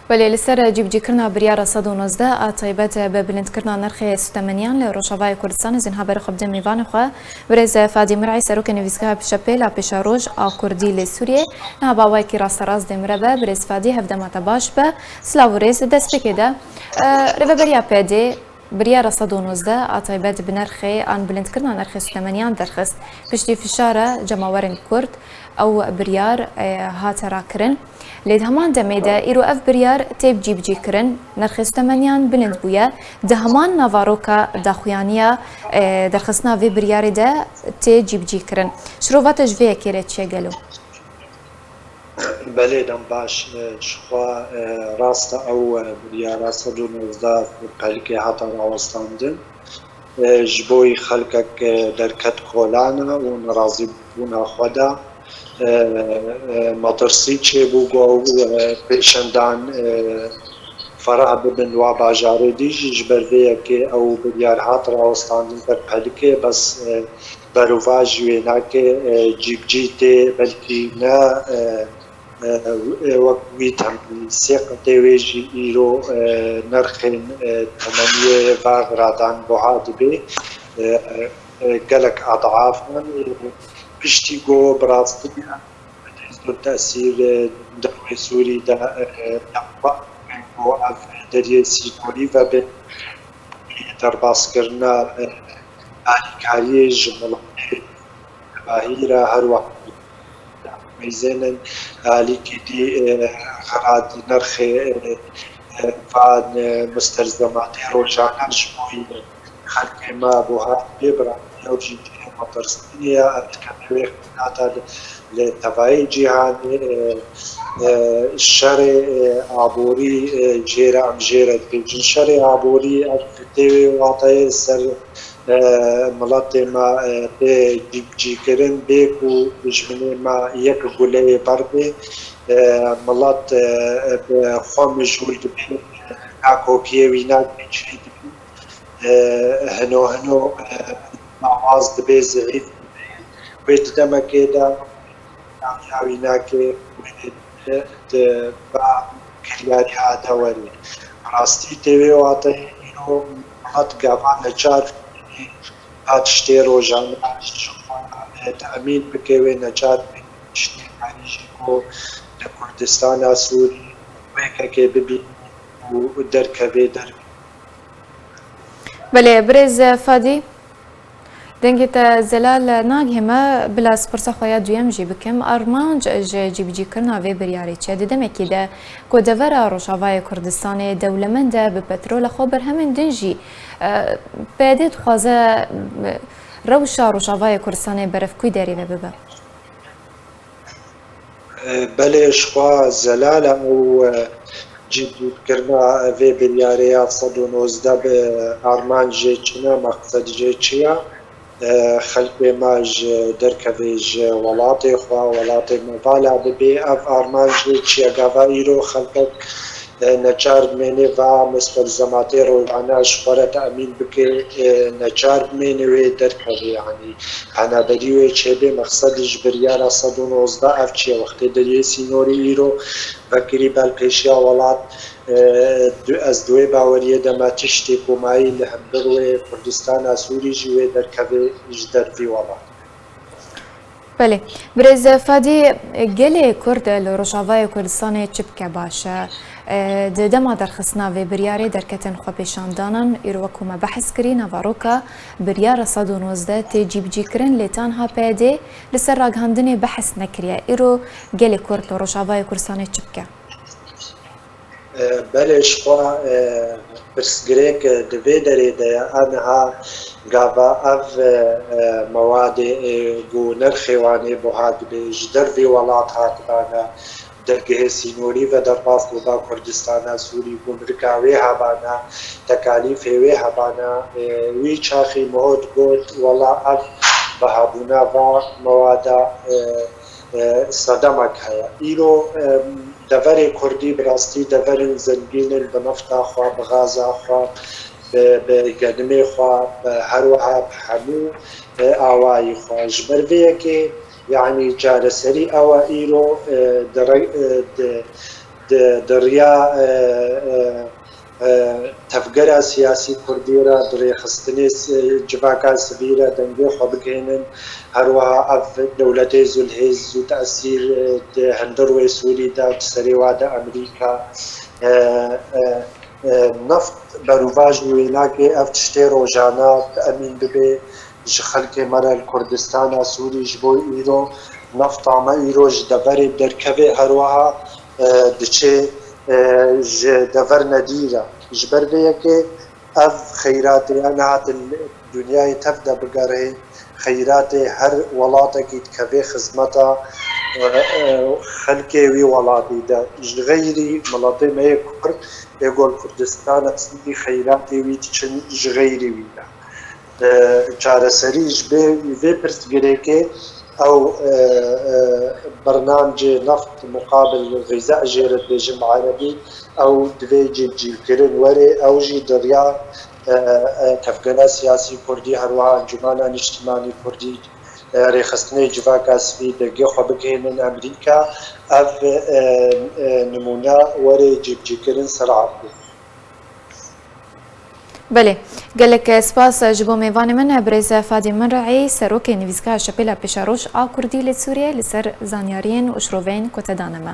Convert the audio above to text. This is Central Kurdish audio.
ولی لسر جیبجی کرنا بریار 119 آتایبت به بلند کرنا نرخ سوتمنیان لروشاوای کردستان زینها بر خب دم میوان خو برز فادی مرعی سروک نویسکا پشپل پشاروج آکردی لسوریه نه باوای کی راست راست دمره به برز فادی هفدمات باش به سلاوریز دست بکده رو بریا پدی بریار 119 آتایبت بنرخ آن بلند کرنا نرخ سوتمنیان درخست پشتی فشاره جماورن کرد او بریار هاترا کرن لید همان دمیده ایرو اف بریار تیب جیب جی کرن نرخص تمنیان بلند بویا ده همان نواروکا داخویانیا درخصنا وی بریاری ده تی جیب جی کرن شروعاتش وی کیره چه گلو بله دم باش شخوا راست او بریار 119 قلقی حتا راوستاندن جبوی خلقك دركت كولانا ونرازي بونا خدا مطرسي چه بوغو پیشندان فرح ببن و باجاره دیجی جبرویه که او بریار هات راوستاندن در پلکه بس بروواج وینا که جیب جیته بلکی نه وقت هم سیق دویجی ایرو نرخین تمنیه واغ رادان بوهاد بی قلق اضعافا پشتی گو براستی تأثیر دروی سوری دا دریای سینوری و به درباس کرنا آلیکاری جملاتی باهی را هر وقت میزنن آلیکی دی خراد نرخ فان مستلزمات روزانه شموی خلق ما بوهات ببرا او جدي مطرسية أتكلم عن لتبعي جهان الشرع عبوري جيرة أم جيرة بيجن شرع عبوري أكتوي واطي سر ملات ما جي كرن بيكو بجمني ما يك قولي بربي ملات بخوام جول دبي ناكو كيوي ناك بيجري هنو نواز دبي زعيف بيت دما كده يعني ناكي با كرياري هذا ولي راستي تيوي واطي انه هات قافان نجار هات شتي روجان تأمين بكوي نجار شتي عايشكو لكردستان سوري وهيك كي ببي ودركبي دربي بله برز فادی دنگت زلال ناگهمه بلا سپرس خویا دویم جی بکم ارمانج جیب جی کرنا وی بریاری چه دیدم کی ده کودور روشاوای کردستان دولمنده به پترول خبر همین دنجی بعدت خوازه روشا روشاوای کردستان برفکوی داری و ببه بله شخوا زلال او جیب کرنا وی بریاری 119 به ارمان جی چنا مقصد جی چیا خلق ماج دركبيج ولاتي خوا ولاتي موالا ببي اف ارمانج چيا غاويرو خلقك نجار مني و مستلزماتي روزانه شخوره تأمين بكي نجار مني وي دركبي يعني انا بديوي چه مقصد جبريالا 119 اف چيا وقت دري سينوري ايرو وكري بالپيشيا ولات از دوی باوریه دما تشتی کومایی لهمبروی کردستان سوری جوی در کبه جدر وی والا. بله برز فادی گله کرد لروشاوای کردستان چپکه باشه دما در خصنا و بریاری در کتن خو پیشاندانن ایروکو ما بحث کری نواروکا بریار 119 تجیب جی کرن لتان ها پیده لسر راگهاندن بحث نکریه ایرو گله کرد لروشاوای کردستان چپکه بله شخوا برسگریک دوی داری ده آنها گاوا اف مواد گو نرخوانی بوهاد به جدر وی ولات هات بانا درگه سینوری و در باس با کردستان سوری گمرکاوی هبانا تکالیف وی هبانا وی چاخی مهد گوت ولا اف بهابونا و مواد صدمك هيا إيرو دفري كردي براستي دفري زنجين بنفطة خوا بغازة خوا بقدمي خوا بهروها بحمو آواي خوا جبر يعني جارسري أوا إيرو دریا تفگەرە سیاسی کوردیرە درێخستنی جڤاکان سڤیرە دەنگێ خۆ بگەێنن هەروەها ئەف دەولەتەی زولهێز و تەسیر هەندڕوێ سووریدا سەرێوادە ئەمریکا نفت بەروڤژ وێناکێ ئەف شتێ ڕۆژانە ئەمین ببێ ji xelkê me re li Kurdistana Sûrî ji bo îro nefta me îro ji deverê derkevê herwiha diçe ji dever nedîre ji ber vê yekê ev xeyratê nehatin dunyayê tev de bigerê xeyratê her welatekî dikevê xizmeta xelkê wî welatî de ji xeyrî miletê me yê Kurd êgor Kurdistana Sûrî xeyratê wî diçin ji xeyrî wî de çareserî ji vê pirsgirêkê ew bernamecê neft muqabil gîza jê re dibêjim bi erebî ew divê cîvcîvkirin werê ew jî derya tevgera siyasî Kurdî herwiha encûmena niştimanî Kurdî rêxistinê civaka sivî dergê xwe bigihînin Emerîka ev nimûne werê cîvcîkirin serabî. بله gelek spas ji bo mêvanê min Birêz Fadî Minrayî serokê nivîzgeha Şepêla Pêşaroj a Kurdî li Sûriyê li ser zanyariyên û şiroveyên ku te dane me.